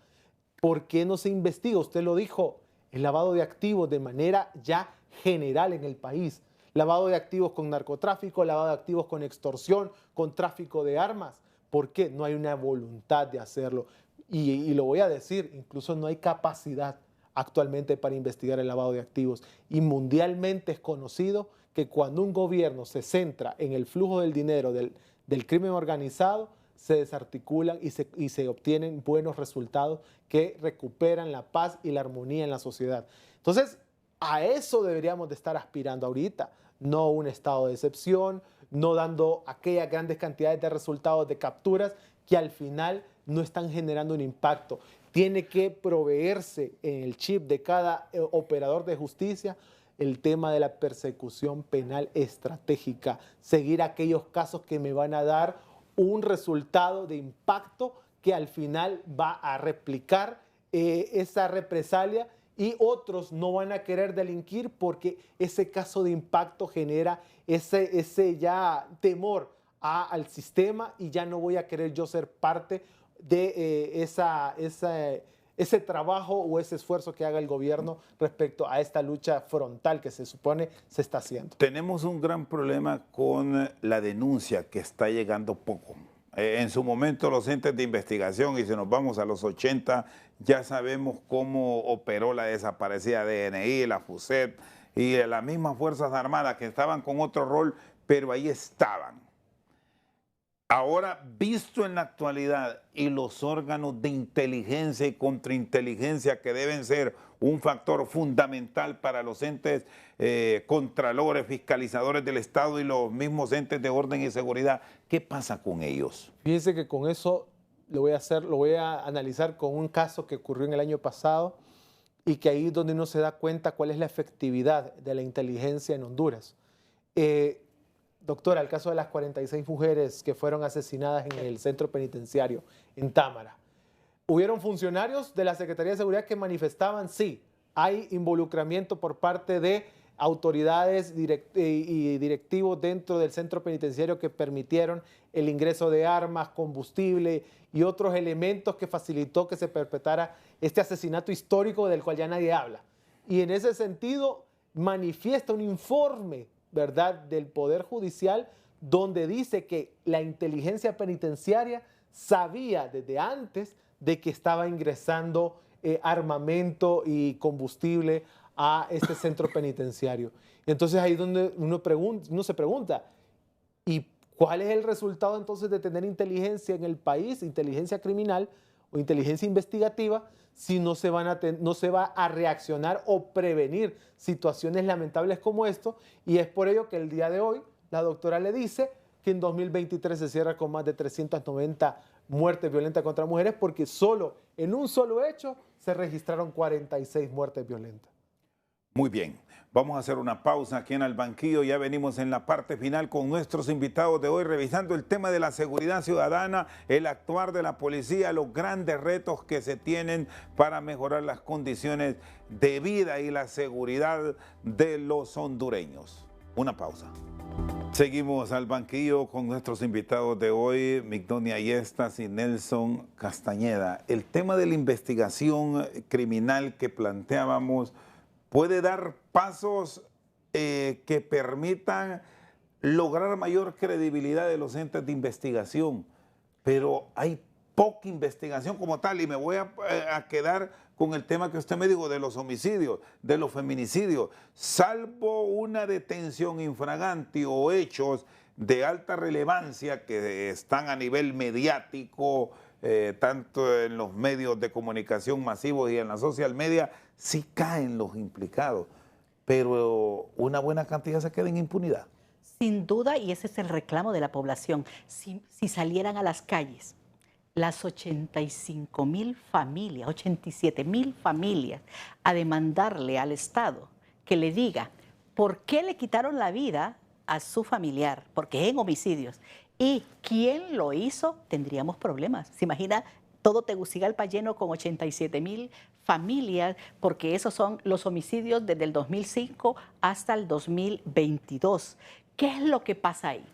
¿Por qué no se investiga? Usted lo dijo, el lavado de activos de manera ya general en el país. Lavado de activos con narcotráfico, lavado de activos con extorsión, con tráfico de armas. ¿Por qué? No hay una voluntad de hacerlo. Y lo voy a decir, incluso no hay capacidad actualmente para investigar el lavado de activos. Y mundialmente es conocido que cuando un gobierno se centra en el flujo del dinero del crimen organizado, se desarticulan y se obtienen buenos resultados que recuperan la paz y la armonía en la sociedad. Entonces, a eso deberíamos de estar aspirando ahorita, no un estado de excepción, no dando aquellas grandes cantidades de resultados de capturas que al final no están generando un impacto. Tiene que proveerse en el chip de cada operador de justicia el tema de la persecución penal estratégica, seguir aquellos casos que me van a dar un resultado de impacto que al final va a replicar esa represalia y otros no van a querer delinquir porque ese caso de impacto genera ese ya temor al sistema y ya no voy a querer yo ser parte de ese trabajo o ese esfuerzo que haga el gobierno respecto a esta lucha frontal que se supone se está haciendo. Tenemos un gran problema con la denuncia que está llegando poco. En su momento los entes de investigación, y si nos vamos a los 80, ya sabemos cómo operó la desaparecida DNI, la FUSET y las mismas Fuerzas Armadas que estaban con otro rol, pero ahí estaban. Ahora, visto en la actualidad y los órganos de inteligencia y contrainteligencia que deben ser un factor fundamental para los entes contralores, fiscalizadores del Estado y los mismos entes de orden y seguridad, ¿qué pasa con ellos? Fíjense que con eso lo voy a analizar con un caso que ocurrió en el año pasado y que ahí es donde uno se da cuenta cuál es la efectividad de la inteligencia en Honduras. Doctora, el caso de las 46 mujeres que fueron asesinadas en el centro penitenciario en Támara. Hubieron funcionarios de la Secretaría de Seguridad que manifestaban, sí, hay involucramiento por parte de autoridades y directivos dentro del centro penitenciario que permitieron el ingreso de armas, combustible y otros elementos que facilitó que se perpetrara este asesinato histórico del cual ya nadie habla. Y en ese sentido manifiesta un informe, ¿verdad?, del Poder Judicial, donde dice que la inteligencia penitenciaria sabía desde antes de que estaba ingresando armamento y combustible a este centro penitenciario. Entonces ahí es donde uno se pregunta, ¿y cuál es el resultado entonces de tener inteligencia en el país, inteligencia criminal o inteligencia investigativa, si no se va a reaccionar o prevenir situaciones lamentables como esto? Y es por ello que el día de hoy la doctora le dice que en 2023 se cierra con más de 390 muertes violentas contra mujeres, porque solo en un solo hecho se registraron 46 muertes violentas. Muy bien, vamos a hacer una pausa aquí en El Banquillo. Ya venimos en la parte final con nuestros invitados de hoy, revisando el tema de la seguridad ciudadana, el actuar de la policía, los grandes retos que se tienen para mejorar las condiciones de vida y la seguridad de los hondureños. Una pausa. Seguimos al banquillo con nuestros invitados de hoy, Migdonia Ayestas y Nelson Castañeda. El tema de la investigación criminal que planteábamos puede dar pasos que permitan lograr mayor credibilidad de los entes de investigación, pero hay poca investigación como tal, y me voy a quedar con el tema que usted me dijo de los homicidios, de los feminicidios, salvo una detención infragante o hechos de alta relevancia que están a nivel mediático, tanto en los medios de comunicación masivos y en la social media, sí caen los implicados, pero una buena cantidad se queda en impunidad. Sin duda, y ese es el reclamo de la población, si salieran a las calles las 85.000 familias, 87.000 familias, a demandarle al Estado que le diga por qué le quitaron la vida a su familiar, porque es en homicidios, y quién lo hizo, tendríamos problemas. ¿Se imagina todo Tegucigalpa lleno con 87.000 familias? Porque esos son los homicidios desde el 2005 hasta el 2022. ¿Qué es lo que pasa ahí?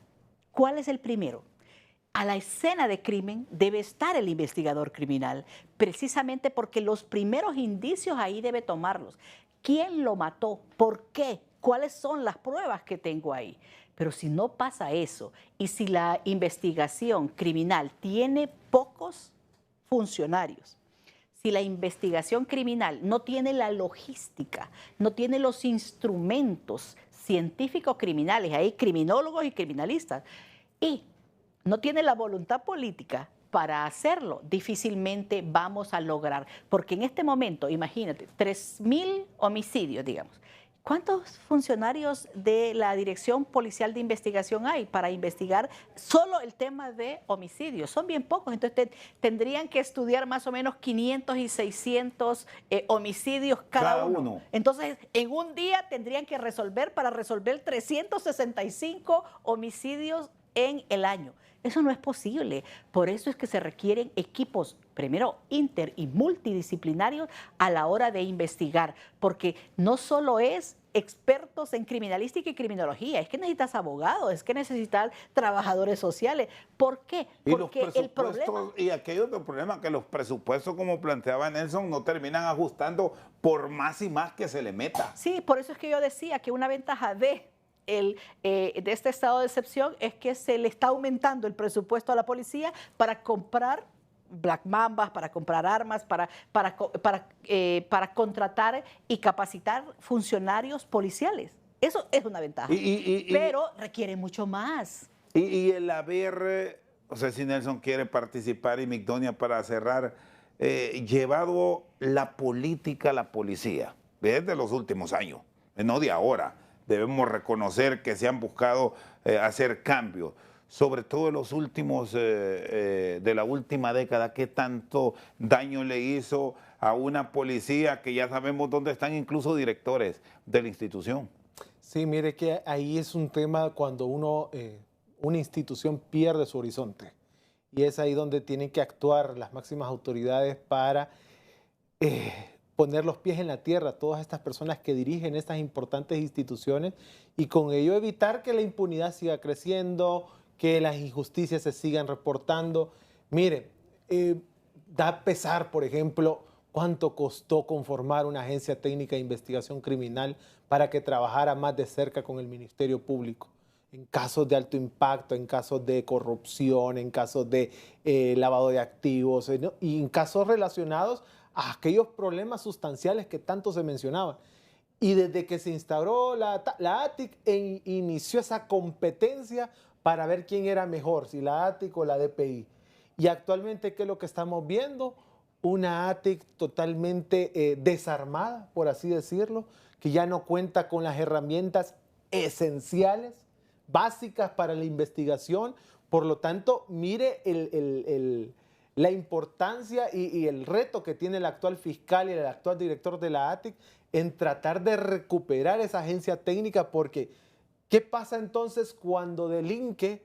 ¿Cuál es el primero? A la escena de crimen debe estar el investigador criminal, precisamente porque los primeros indicios ahí debe tomarlos. ¿Quién lo mató? ¿Por qué? ¿Cuáles son las pruebas que tengo ahí? Pero si no pasa eso, y si la investigación criminal tiene pocos funcionarios, si la investigación criminal no tiene la logística, no tiene los instrumentos científicos criminales, hay criminólogos y criminalistas, y no tiene la voluntad política para hacerlo, difícilmente vamos a lograr. Porque en este momento, imagínate, 3.000 homicidios, digamos. ¿Cuántos funcionarios de la Dirección Policial de Investigación hay para investigar solo el tema de homicidios? Son bien pocos, entonces tendrían que estudiar más o menos 500 y 600 homicidios cada uno. Entonces, en un día tendrían que resolver 365 homicidios en el año. Eso no es posible. Por eso es que se requieren equipos, primero, inter y multidisciplinarios a la hora de investigar, porque no solo es expertos en criminalística y criminología, es que necesitas abogados, es que necesitas trabajadores sociales. ¿Por qué? Porque el problema... Y aquí hay otro problema, que los presupuestos, como planteaba Nelson, no terminan ajustando por más y más que se le meta. Sí, por eso es que yo decía que una ventaja de este estado de excepción es que se le está aumentando el presupuesto a la policía para comprar Black Mambas, para comprar armas, para contratar y capacitar funcionarios policiales. Eso es una ventaja, pero requiere mucho más. Y el haber, no sé si Nelson quiere participar, y Migdonia, para cerrar, llevado la política a la policía desde los últimos años, no de ahora. Debemos reconocer que se han buscado hacer cambios, sobre todo en los últimos, de la última década. ¿Qué tanto daño le hizo a una policía que ya sabemos dónde están incluso directores de la institución? Sí, mire que ahí es un tema cuando una institución pierde su horizonte, y es ahí donde tienen que actuar las máximas autoridades para poner los pies en la tierra, todas estas personas que dirigen estas importantes instituciones, y con ello evitar que la impunidad siga creciendo, que las injusticias se sigan reportando. Mire, da pesar, por ejemplo, cuánto costó conformar una agencia técnica de investigación criminal para que trabajara más de cerca con el Ministerio Público, en casos de alto impacto, en casos de corrupción, en casos de lavado de activos, ¿no? Y en casos relacionados a aquellos problemas sustanciales que tanto se mencionaban. Y desde que se instauró la ATIC, inició esa competencia para ver quién era mejor, si la ATIC o la DPI. Y actualmente, ¿qué es lo que estamos viendo? Una ATIC totalmente desarmada, por así decirlo, que ya no cuenta con las herramientas esenciales, básicas para la investigación. Por lo tanto, mire la importancia y el reto que tiene el actual fiscal y el actual director de la ATIC en tratar de recuperar esa agencia técnica, porque ¿qué pasa entonces cuando delinque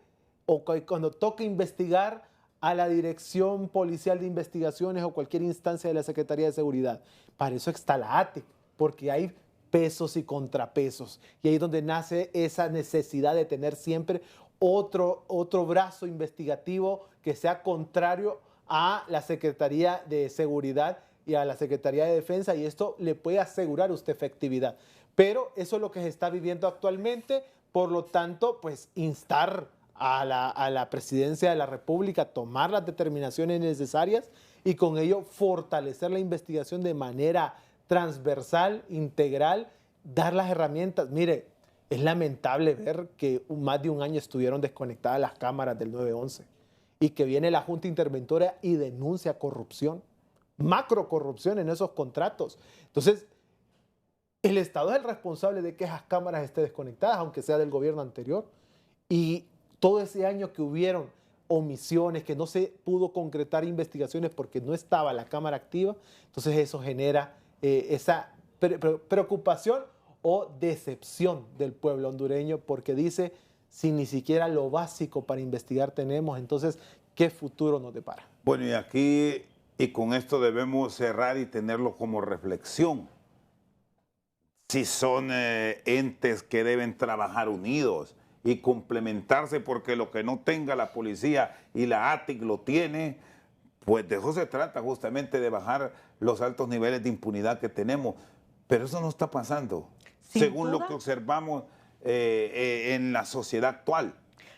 o cuando toca investigar a la Dirección Policial de Investigaciones o cualquier instancia de la Secretaría de Seguridad? Para eso está la ATIC, porque hay pesos y contrapesos, y ahí es donde nace esa necesidad de tener siempre otro brazo investigativo que sea contrario a la Secretaría de Seguridad y a la Secretaría de Defensa, y esto le puede asegurar usted efectividad. Pero eso es lo que se está viviendo actualmente. Por lo tanto, pues instar a la presidencia de la República tomar las determinaciones necesarias y con ello fortalecer la investigación de manera transversal, integral, dar las herramientas. Mire, es lamentable ver que más de un año estuvieron desconectadas las cámaras del 911 y que viene la Junta Interventora y denuncia corrupción, macro corrupción en esos contratos. Entonces, el Estado es el responsable de que esas cámaras estén desconectadas, aunque sea del gobierno anterior. Y todo ese año que hubieron omisiones, que no se pudo concretar investigaciones porque no estaba la cámara activa, entonces eso genera esa preocupación o decepción del pueblo hondureño porque dice, si ni siquiera lo básico para investigar tenemos, entonces, ¿qué futuro nos depara? Bueno, y aquí, y con esto debemos cerrar y tenerlo como reflexión. Si son entes que deben trabajar unidos y complementarse, porque lo que no tenga la policía y la ATIC lo tiene, pues de eso se trata, justamente de bajar los altos niveles de impunidad que tenemos. Pero eso no está pasando, según lo que observamos en la sociedad actual.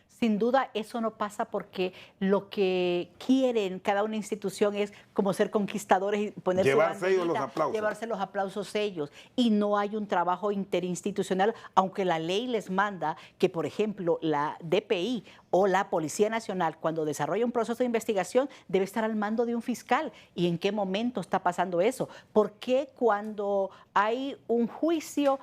Sin duda eso no pasa porque lo que quieren cada una institución es como ser conquistadores y poner llevarse ellos los aplausos. Llevarse los aplausos ellos. Y no hay un trabajo interinstitucional, aunque la ley les manda que, por ejemplo, la DPI o la Policía Nacional, cuando desarrolla un proceso de investigación, debe estar al mando de un fiscal. ¿Y en qué momento está pasando eso? ¿Por qué cuando hay un juicio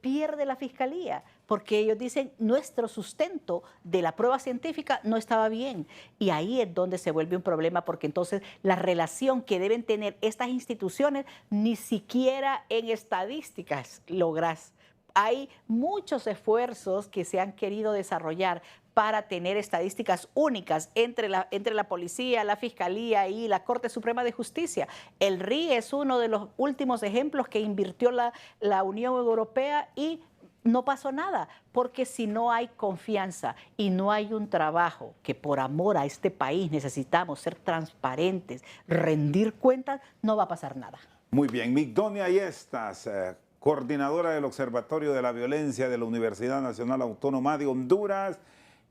pierde la fiscalía? Porque ellos dicen, nuestro sustento de la prueba científica no estaba bien. Y ahí es donde se vuelve un problema, porque entonces la relación que deben tener estas instituciones, ni siquiera en estadísticas logras. Hay muchos esfuerzos que se han querido desarrollar para tener estadísticas únicas entre la policía, la fiscalía y la Corte Suprema de Justicia. El RI es uno de los últimos ejemplos que invirtió la Unión Europea y no pasó nada, porque si no hay confianza y no hay un trabajo que por amor a este país necesitamos ser transparentes, rendir cuentas, no va a pasar nada. Muy bien, Migdonia Yestas, coordinadora del Observatorio de la Violencia de la Universidad Nacional Autónoma de Honduras,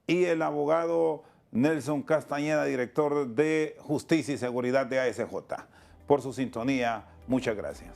y el abogado Nelson Castañeda, director de Justicia y Seguridad de ASJ. Por su sintonía, muchas gracias.